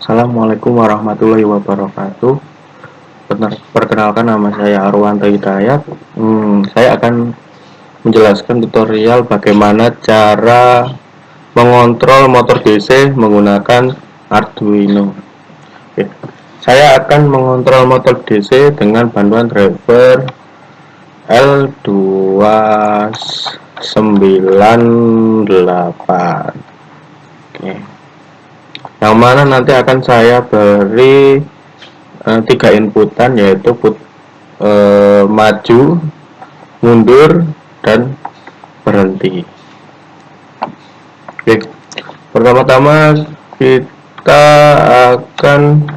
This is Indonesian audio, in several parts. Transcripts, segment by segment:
Assalamualaikum warahmatullahi wabarakatuh. Perkenalkan, nama saya Arwanto Hidayat. Saya akan menjelaskan tutorial bagaimana cara mengontrol motor DC menggunakan Arduino. Oke. Saya akan mengontrol motor DC dengan bantuan driver L298. Oke. Yang mana nanti akan saya beri tiga inputan, yaitu maju, mundur, dan berhenti. Oke. Pertama-tama kita akan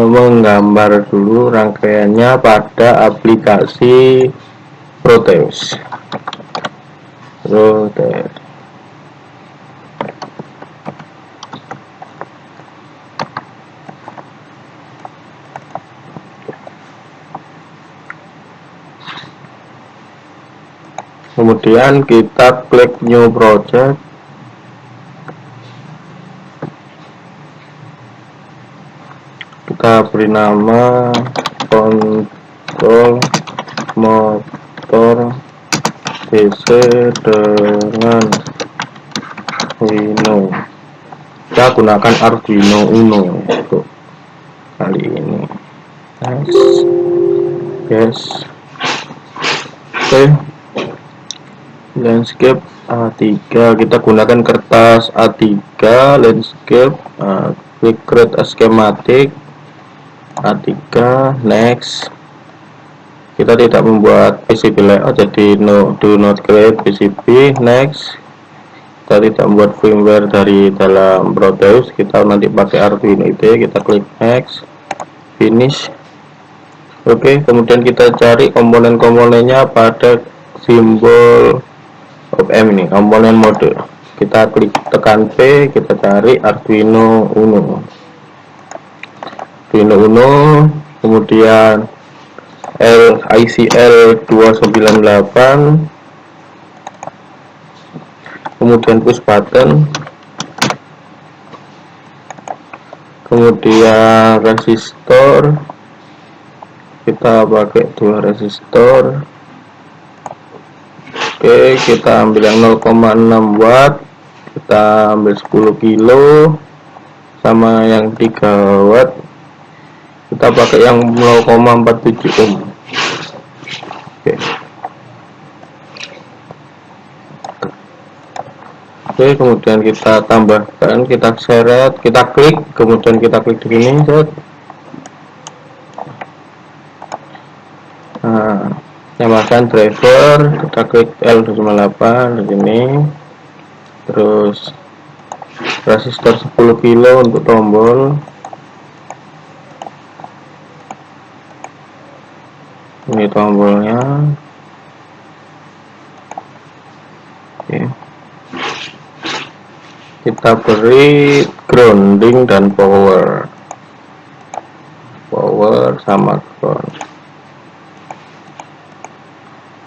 menggambar dulu rangkaiannya pada aplikasi Proteus. Kemudian kita klik new project. Kita beri nama kontrol motor DC dengan Uno. Kita gunakan Arduino Uno untuk kali ini. Yes. Oke. Landscape A3, kita gunakan kertas A3 landscape. Quick create a schematic A3. Next, kita tidak membuat PCB layout, jadi do not create PCB. Next, kita tidak membuat firmware dari dalam Proteus, kita nanti pakai Arduino IDE. Kita klik next, finish. Oke, kemudian kita cari komponen-komponennya pada simbol OPM ini, komponen mode. Kita klik tekan P, kita cari Arduino Uno. Kemudian ICL 298, kemudian push button, kemudian resistor, kita pakai 2 resistor. Oke, kita ambil yang 0,6 watt, kita ambil 10 kilo, sama yang 3 watt kita pakai yang 0,47 ohm. Oke, kemudian kita tambahkan, kita seret, kita klik, kemudian kita klik di sini, nyalakan driver, kita klik L298 di sini, terus resistor 10 kilo untuk tombol. Ini tombolnya. Oke. Kita beri grounding dan power sama ground,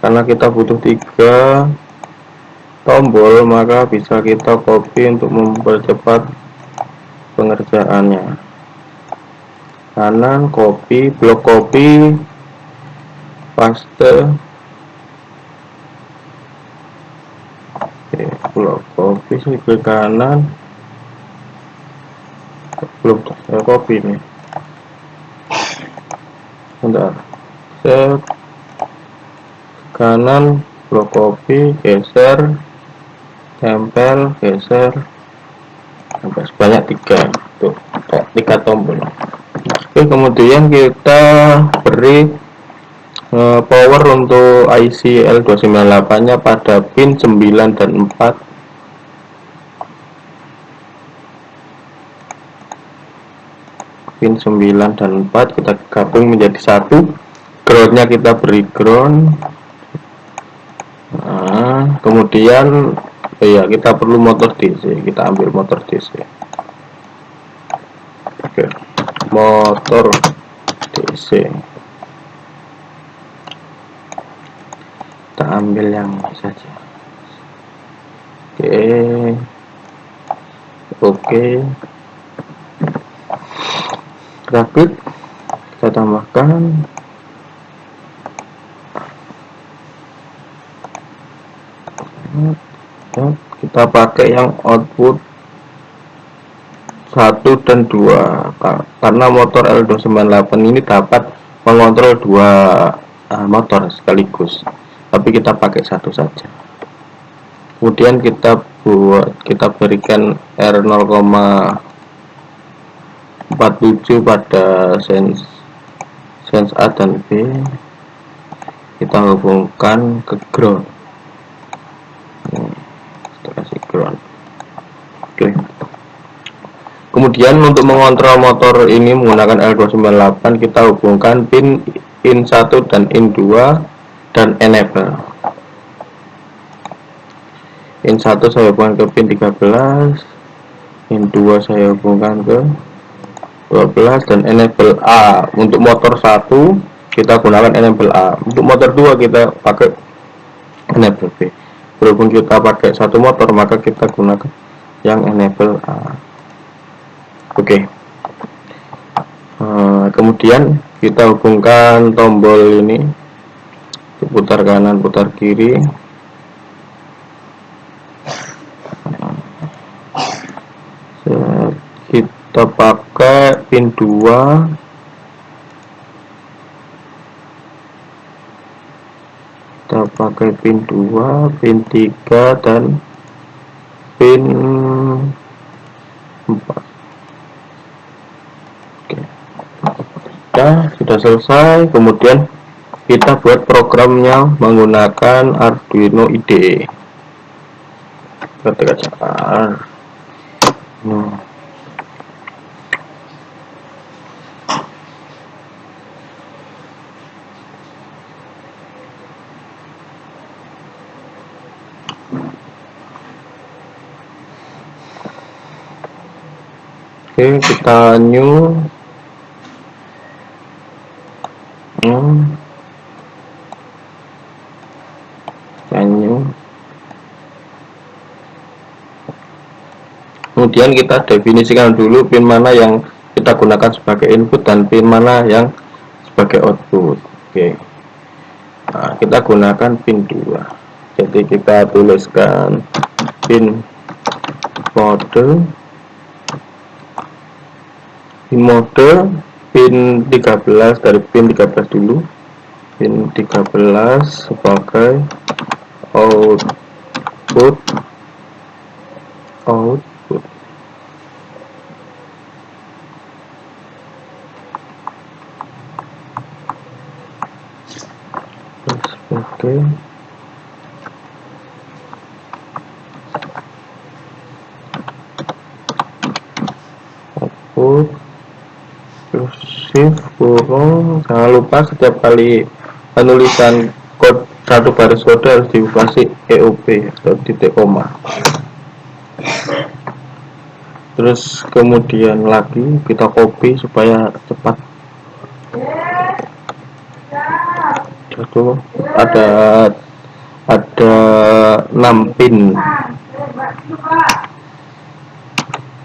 karena kita butuh 3 tombol, maka bisa kita copy untuk mempercepat pengerjaannya. Kanan copy, blok copy, paste. Oke, blok copy ke kanan, belum saya copy nih, bentar, set kanan, blok copy, geser, tempel, geser, sampai sebanyak 3 tuh, 3 tombol. Oke, kemudian kita beri power untuk IC L298 nya pada pin 9 dan 4. Pin 9 dan 4 kita gabung menjadi 1. Groundnya kita beri ground. Kemudian kita perlu motor DC, kita ambil motor DC. Oke, motor DC, kita ambil yang saja. Oke, Oke, grafik kita tambahkan. Kita pakai yang output 1 dan 2 karena motor L298 ini dapat mengontrol 2 motor sekaligus, tapi kita pakai 1 saja. Kemudian kita berikan R0,47 pada sense A dan B. Kita hubungkan ke ground. Kita kasih ground. Oke. Kemudian untuk mengontrol motor ini menggunakan L298, kita hubungkan pin in 1 dan in 2 dan enable. In 1 saya hubungkan ke pin 13, in 2 saya hubungkan ke 12 dan enable A. Untuk motor 1 kita gunakan enable A. Untuk motor 2 kita pakai enable B. Berhubung kita pakai 1 motor, maka kita gunakan yang enable A. Oke. Kemudian kita hubungkan tombol ini, putar kanan, putar kiri. Kita pakai pin 2, kita pakai pin 2, pin 3 dan pin 4. Oke. Nah, sudah selesai. Kemudian kita buat programnya menggunakan Arduino IDE. Ketik aja Arduino. Oke, kita new. Kemudian kita definisikan dulu pin mana yang kita gunakan sebagai input dan pin mana yang sebagai output. Oke. Nah, kita gunakan pin 2. Jadi kita tuliskan pin mode, pin 13 dari pin 13 dulu. Pin 13 sebagai output. Oke. Output terus shift kurung. Jangan lupa setiap kali penulisan satu baris kode harus dikasih EOP atau titik koma. Terus kemudian lagi kita copy supaya cepat. Itu ada 6 pin.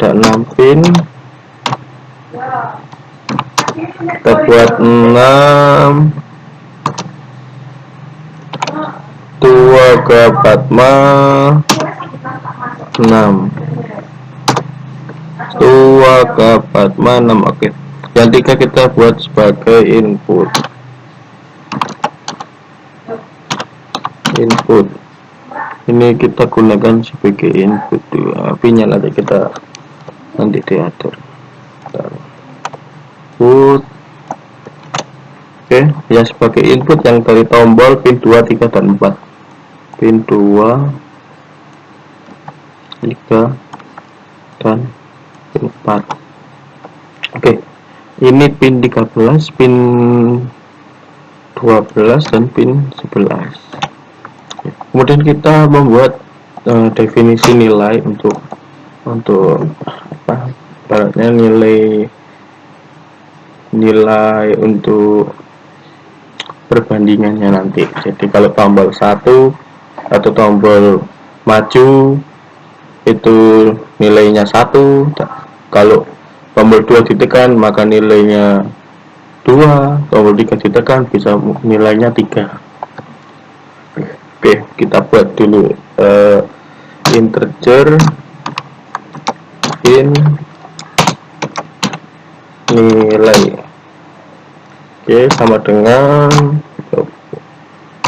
Ada 6 pin. Kita buat 6 Tua ke Padma 6 Tua ke Padma 6. Oke. Yang 3 kita buat sebagai input. Ini kita gunakan sebagai input. Apinya nanti kita diatur. Input. Oke, yang sebagai input yang dari tombol pin 2, 3 dan 4. Pin 2, 3 dan 4. Oke. Ini pin 13, pin 12 dan pin 11. Kemudian kita membuat definisi nilai untuk apa? Ibaratnya nilai untuk perbandingannya nanti. Jadi kalau tombol 1 atau tombol maju itu nilainya 1. Kalau tombol 2 ditekan maka nilainya 2, tombol 3 ditekan bisa nilainya 3. Oke, kita buat dulu integer in nilai. Oke, sama dengan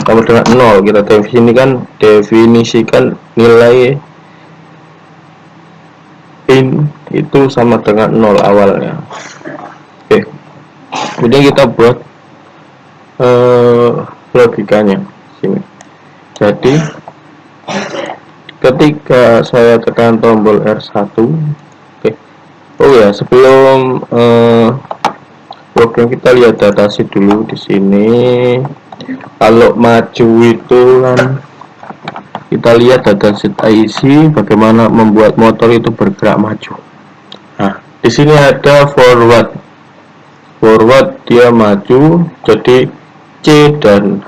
0. Kita definisikan nilai in itu sama dengan 0 awalnya. Oke, kemudian kita buat logikanya sini. Jadi ketika saya tekan tombol R1, oke. Oh ya, sebelum program kita lihat datasheet dulu di sini. Kalau maju itu kan kita lihat datasheet IEC bagaimana membuat motor itu bergerak maju. Nah, di sini ada forward dia maju, jadi C dan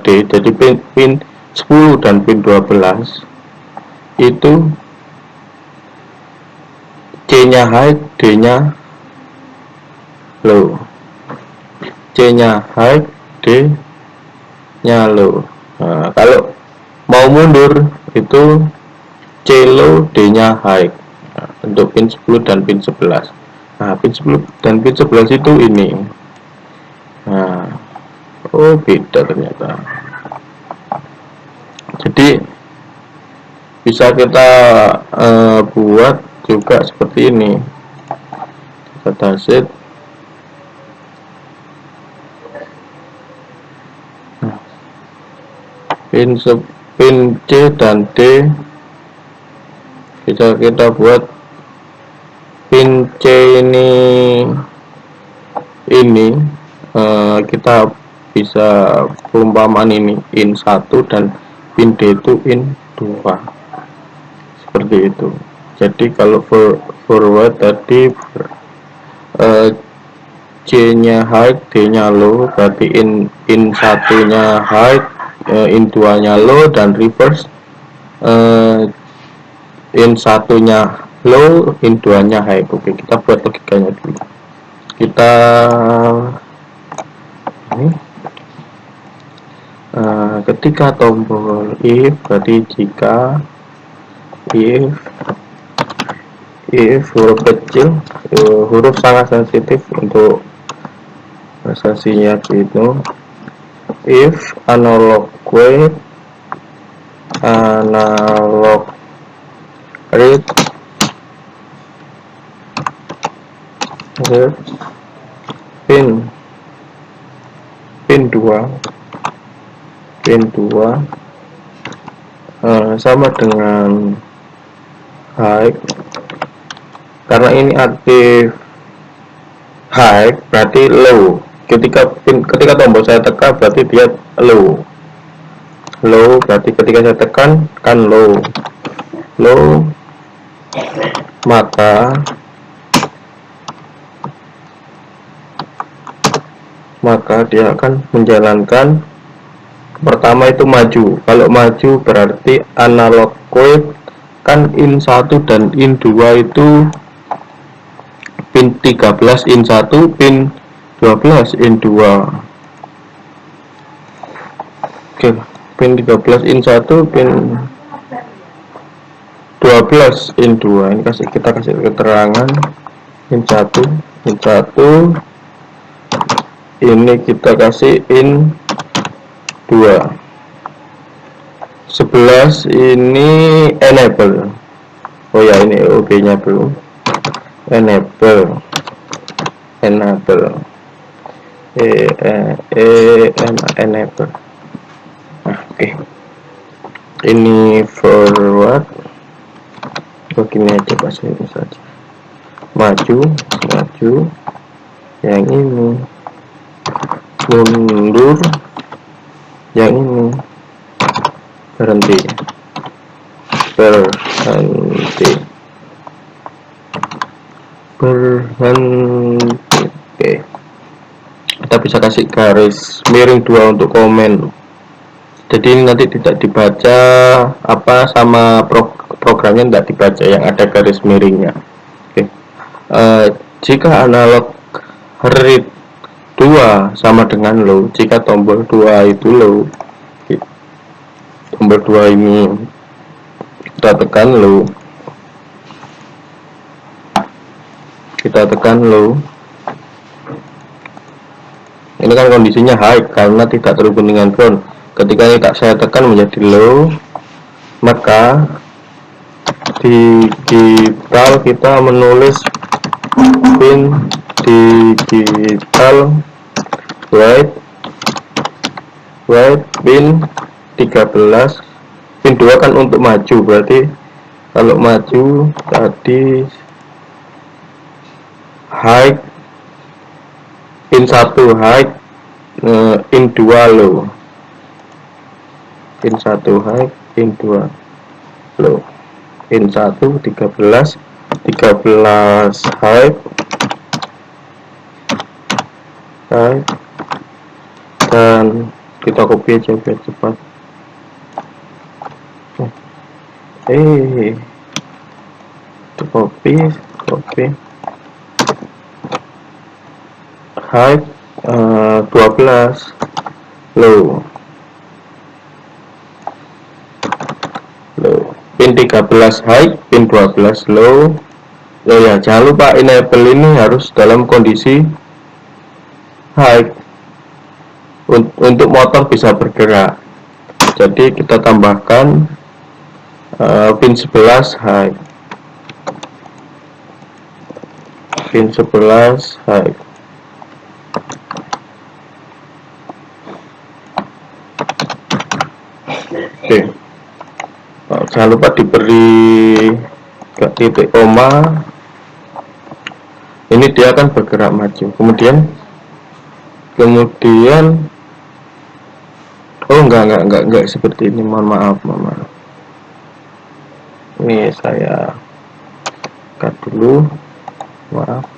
D, jadi pin 10 dan pin 12 itu C-nya high, D-nya low. C-nya high, D-nya low. Nah, kalau mau mundur itu C low, D-nya high. Nah, untuk pin 10 dan pin 11. Nah, pin 10 dan pin 11 itu ini. Nah, oh beda ternyata. Jadi bisa kita buat juga seperti ini. Datasheet. Nah, pin C dan D bisa kita buat pin C ini kita bisa perumpamaan ini in 1 dan pin D itu in 2 seperti itu. Jadi kalau forward tadi C-nya high, D-nya low, berarti in 1-nya high, in 2-nya low, dan reverse in 1-nya low, in 2-nya high. Oke, kita buat logikanya dulu. Kita ini ketika tombol if, berarti jika if huruf kecil, huruf sangat sensitif untuk prosesinya gitu. If analog read pin 2 sama dengan high, karena ini aktif high berarti low. Ketika tombol saya tekan berarti dia low, berarti ketika saya tekan kan low, maka dia akan menjalankan pertama itu maju. Kalau maju berarti analog code kan in 1 dan in 2 itu pin 13 in 1, pin 12 in 2. Oke, pin 13 in 1, pin 12 in 2. Ini kita kasih keterangan in 1, ini kita kasih in 2. 11 ini enable. Oh ya, ini OB-nya belum. Enable. Enable. Nah, oke. Ini forward. Begini aja pas ini saja. Maju. Yang ini. Mundur. Yang ini. Berhenti. Oke, kita bisa kasih garis miring 2 untuk komen Jadi ini nanti tidak dibaca apa sama programnya, tidak dibaca yang ada garis miringnya. Oke. Jika analog read 2 sama dengan low, jika tombol 2 itu low, tombol 2 ini kita tekan low, ini kan kondisinya high karena tidak terhubung dengan ground. Ketika ini saya tekan menjadi low, maka digital kita menulis pin digital white pin 13. Pin 2 kan untuk maju, berarti kalau maju tadi high, pin 1 high, pin 2 low, pin 1 high, pin 2 low, pin 1 13 high, dan kita copy aja biar cepat. Copy high 12 low, pin 13 high, pin 12 low. Ya, jangan lupa enable ini harus dalam kondisi high untuk motor bisa bergerak. Jadi kita tambahkan pin 11 high, pin 11 high. Oke. Jangan lupa diberi titik koma. Ini dia akan bergerak maju. Kemudian oh enggak seperti ini, mohon maaf. Ini saya cut dulu, maaf.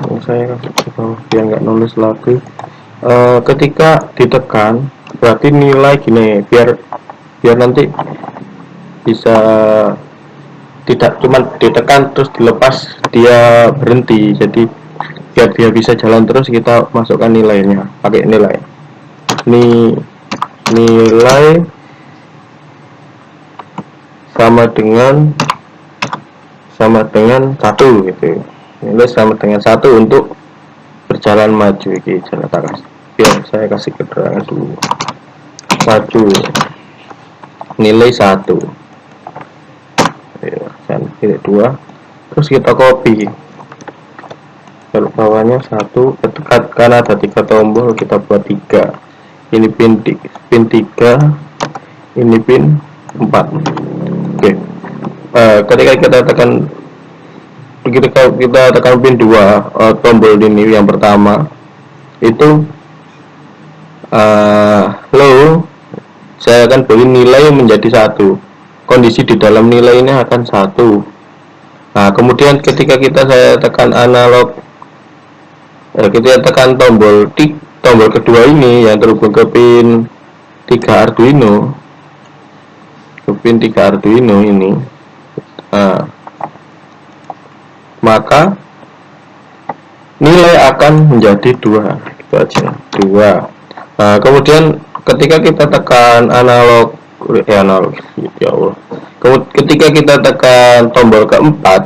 Ini saya kasih ke bawah biar nggak nulis lagi. Ketika ditekan berarti nilai gini, biar nanti bisa tidak cuma ditekan terus dilepas dia berhenti. Jadi biar dia bisa jalan terus, kita masukkan nilainya, pakai nilai sama dengan 1 gitu. Nilai sama dengan 1 untuk berjalan maju. Ini biar saya kasih keterangan dulu. Maju nilai 1, dan pilih 2, terus kita copy. Kalau bawahnya 1, karena ada 3 tombol, kita buat 3. Ini pin 3, ini pin 4. Oke. Ketika kita tekan pin 2, tombol ini yang pertama itu low, saya akan beri nilai menjadi 1. Kondisi di dalam nilai ini akan 1. Nah, kemudian ketika saya tekan analog, kita tekan tombol kedua ini yang terhubung ke pin 3 Arduino, ini, maka nilai akan menjadi 2. Gitu aja, 2. Nah, kemudian ketika kita tekan analog, ya Allah. Ketika kita tekan tombol keempat,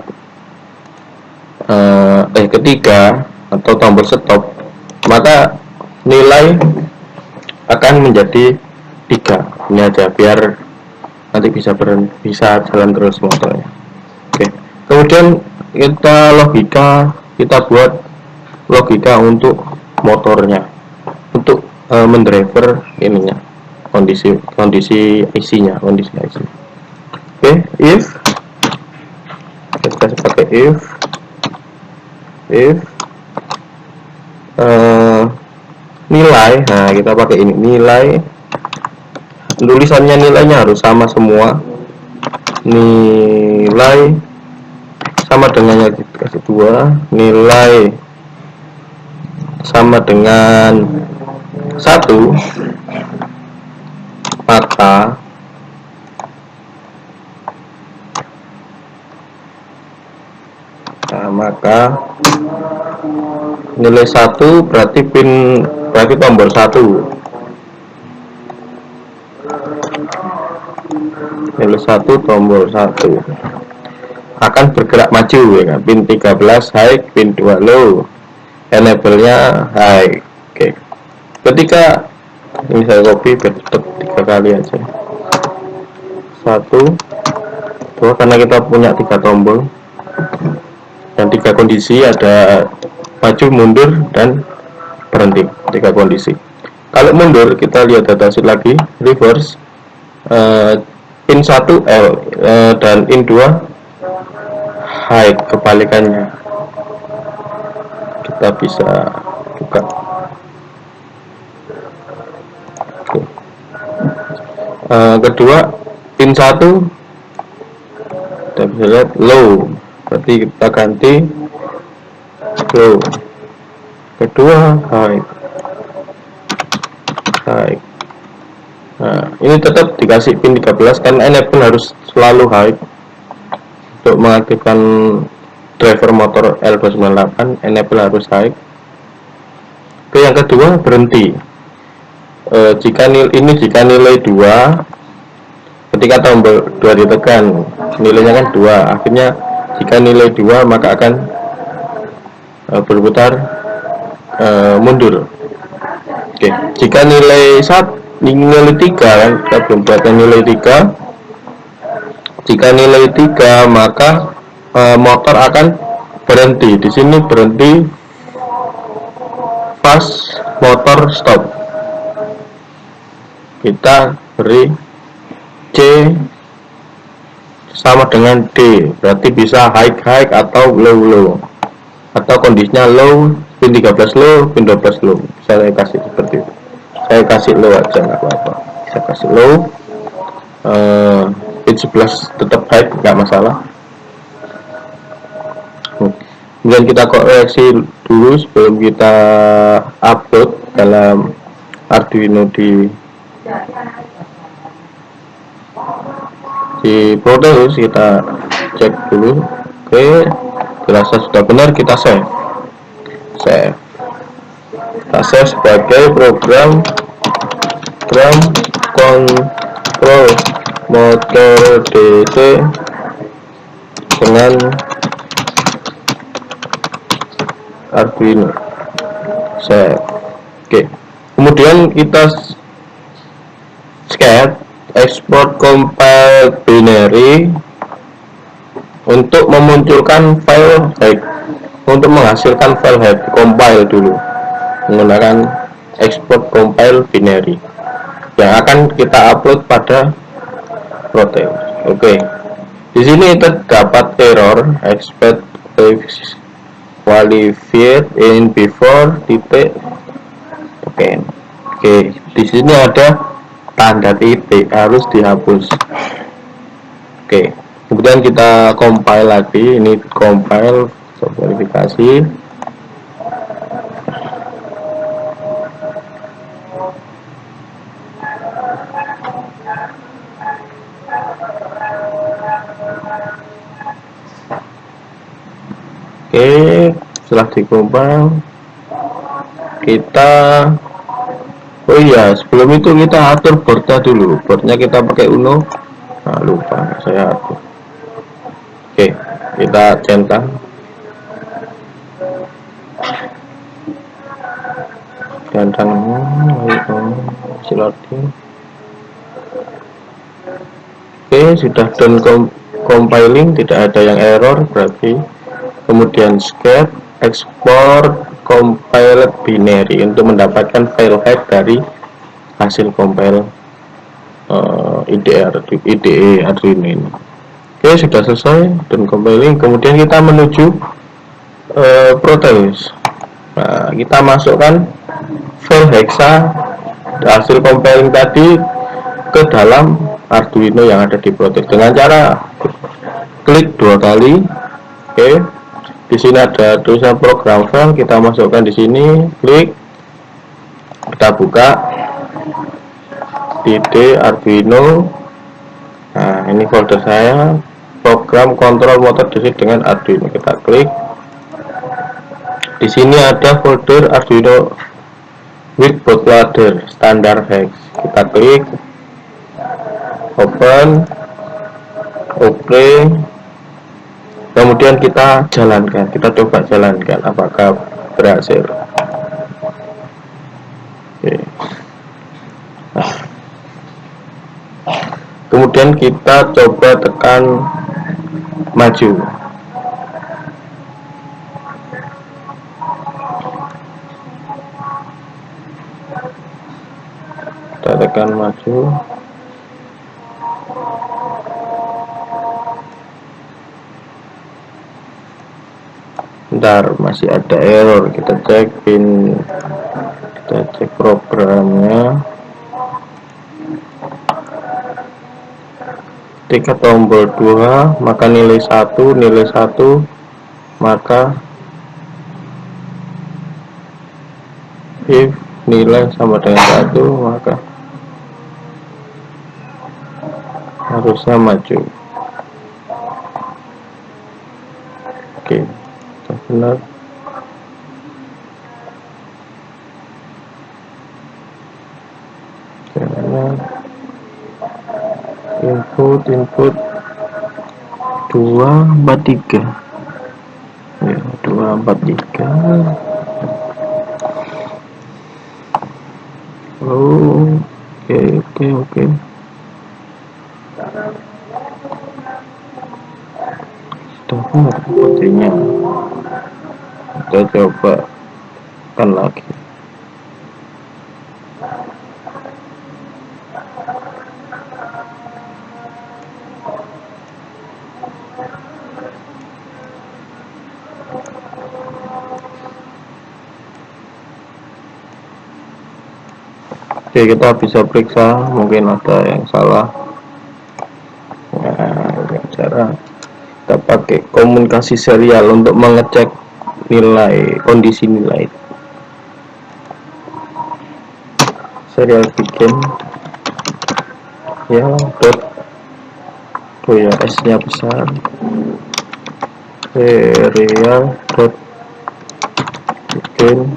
ketiga atau tombol stop, maka nilai akan menjadi 3. Ini aja biar nanti bisa jalan terus motornya. Oke. Kemudian kita buat logika untuk motornya, untuk mendriver ininya, kondisi IC-nya, Oke, if kita pakai if nilai, nah kita pakai ini nilai, tulisannya nilainya harus sama semua. Nilai sama dengan yang dikasih 2, nilai sama dengan 1 maka nilai 1 berarti tombol 1, nilai 1 tombol 1 akan bergerak maju ya kan. Pin 13 high, pin 2 low, enable nya high. Oke, ketika ini saya copy biar tetap 3 kali aja, 1 2, karena kita punya 3 tombol dan 3 kondisi, ada maju, mundur, dan berhenti. 3 kondisi. Kalau mundur kita lihat datasheet lagi, reverse, in 1 L dan in 2 high, kebalikannya. Kita bisa buka. Oke. Kedua in 1 kita bisa lihat low, berarti kita ganti low. Kedua high. Nah, ini tetap dikasih pin 13 karena enable harus selalu high untuk mengaktifkan driver motor L298. Enable harus high. Oke, yang kedua berhenti. Jika nilai 2, ketika tombol 2 ditekan, nilainya kan 2, akhirnya jika nilai 2 maka akan berputar mundur. Oke, jika nilai 3 kan, kita belum buatkan nilai 3. Jika nilai 3 maka motor akan berhenti. Di sini berhenti fast motor stop. Kita beri C sama dengan D, berarti bisa high atau low, atau kondisinya low, pin 13 low, pin 12 low. Bisa saya kasih seperti itu. Saya kasih low aja, nggak apa-apa. Saya kasih low, pin 11 tetap high, nggak masalah. Kemudian kita koreksi dulu sebelum kita upload dalam Arduino di Proteus. Kita cek dulu. Oke, dirasa sudah benar, kita save. Kita save sebagai program kontrol motor DC dengan Arduino. Save. Oke, kemudian kita sketch export compile binary untuk memunculkan file head, untuk menghasilkan file head. Compile dulu menggunakan export compile binary yang akan kita upload pada Proteus. Oke, di sini terdapat error expect qualified in before titik. Oke, di sini ada tanda titik, harus dihapus. Oke, kemudian kita compile lagi. Ini compile, verifikasi. Oke, setelah dikompil kita, oh iya, sebelum itu kita atur boardnya dulu. Boardnya kita pakai Uno. Nah, lupa saya atur. Oke, kita centang. Loading. Oke, sudah done compiling, tidak ada yang error berarti. Kemudian sketch export compiled binary untuk mendapatkan file head dari hasil compile IDE Arduino ini. Oke, sudah selesai dan compiling. Kemudian kita menuju Proteus. Nah, kita masukkan file hexa hasil compiling tadi ke dalam Arduino yang ada di Proteus dengan cara klik 2 kali. Oke, di sini ada tulisan program file, kita masukkan di sini, klik Kita buka ide Arduino. Nah, ini folder saya, program kontrol motor DC dengan Arduino. Kita klik. Di sini ada folder Arduino with bootloader standar hex. Kita klik, open, oke. Kemudian kita jalankan, kita coba jalankan apakah berhasil. Oke. Nah, kemudian kita coba tekan maju. Kita tekan maju. Bentar, masih ada error. Kita cek pin, kita cek programnya. Ketika tombol 2 maka nilai 1, maka if nilai sama dengan 1 maka harusnya maju. Oke, sudah benar. Karena input 243 ya, 243. Oke. Sudah benar sepertinya. Kita coba kan lagi. Oke, kita bisa periksa, mungkin ada yang salah. Nah, cara kita pakai komunikasi serial untuk mengecek nilai, kondisi nilai. Serial bikin ya, S nya besar, serial bikin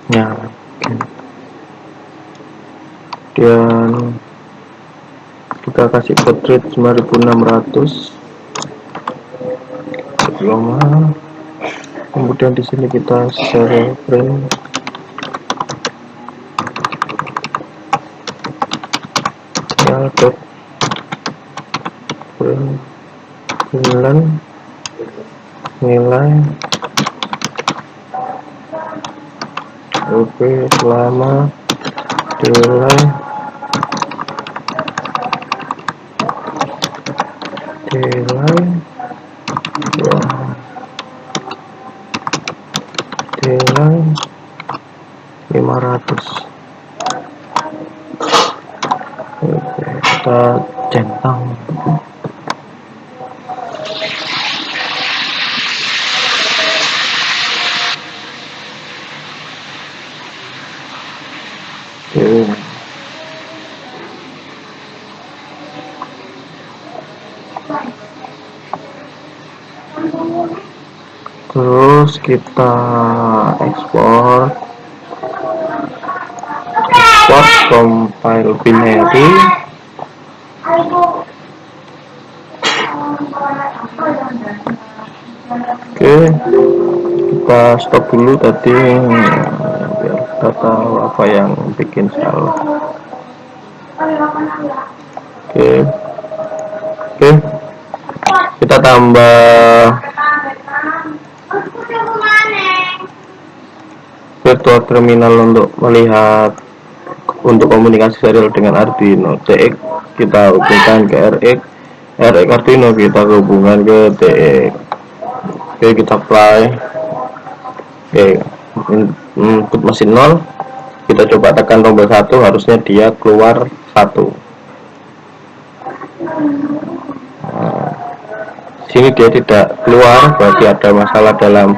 ya, dan kita kasih code rate 9600 diploma. Kemudian di sini kita share print ya, nilai oke selama nilai nilai 500. Oke, kita centang. Terus kita export compile binary. Oke, kita stop dulu tadi biar kita tahu apa yang bikin salah. Oke, oke, kita tambah virtual terminal untuk melihat untuk komunikasi serial dengan Arduino. TX kita hubungkan ke RX, RX Arduino kita hubungkan ke TX. Oke, kita play. Oke, input mesin 0, kita coba tekan tombol 1, harusnya dia keluar 1. Sini dia tidak keluar, berarti ada masalah dalam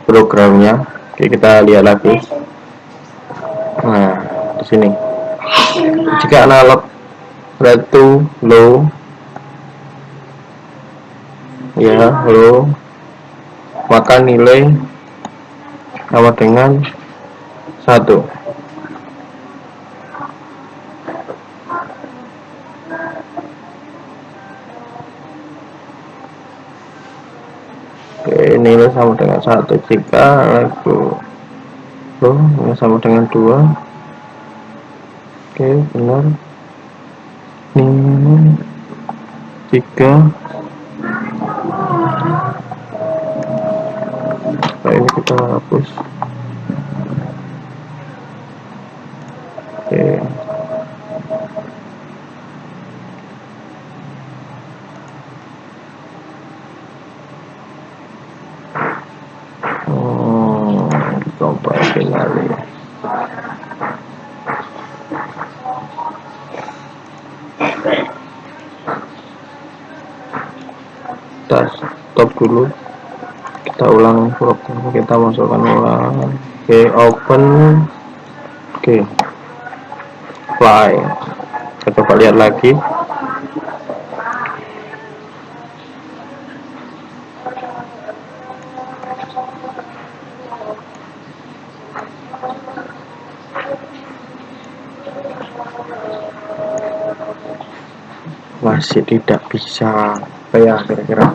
programnya. Oke, kita lihat lagi. Nah, di sini jika analog red to low, ya low, maka nilai sama dengan 1. Oke, nilai sama dengan 1. Jika low sama dengan 2. Oke, benar. Nilai 3. Nah, ini kita hapus. Oke. Coba finali. Kita stop dulu, kita ulang program, kita masukkan ulang. Oke, open. Oke, play. Kita coba lihat lagi. Masih tidak bisa. Apa ya kira-kira?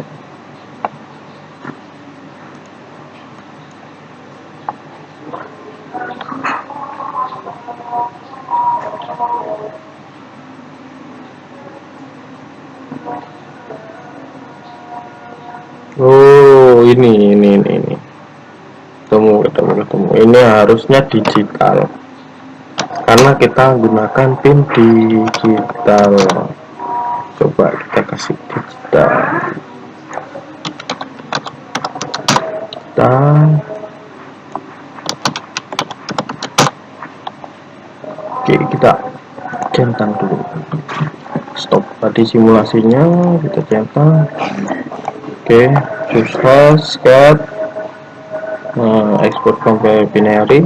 Oh, ini. Ketemu. Ini harusnya digital. Karena kita gunakan pin digital. Coba kita kasih digital. Oke, kita centang dulu. Stop tadi simulasinya, kita centang. Oke, choose get export compare binary.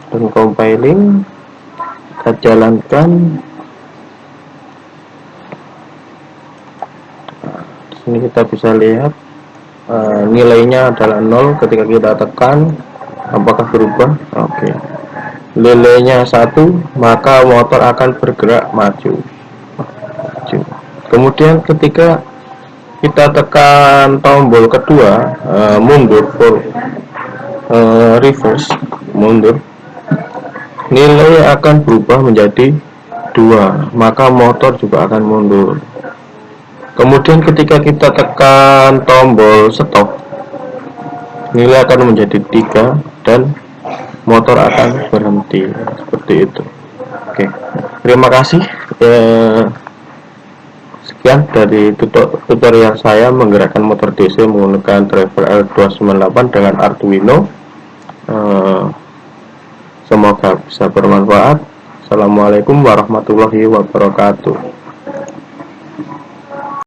Dan compiling, kita jalankan. Di sini kita bisa lihat nilainya adalah 0 ketika kita tekan. Apakah berubah? Oke. Nilainya 1, maka motor akan bergerak maju. Kemudian ketika kita tekan tombol kedua, mundur, reverse, mundur, nilai akan berubah menjadi 2, maka motor juga akan mundur. Kemudian ketika kita tekan tombol stop, nilai akan menjadi 3 dan motor akan berhenti. Seperti itu. Oke, terima kasih. Sekian dari tutorial saya menggerakkan motor DC menggunakan driver L298 dengan Arduino. Semoga bisa bermanfaat. Assalamualaikum warahmatullahi wabarakatuh.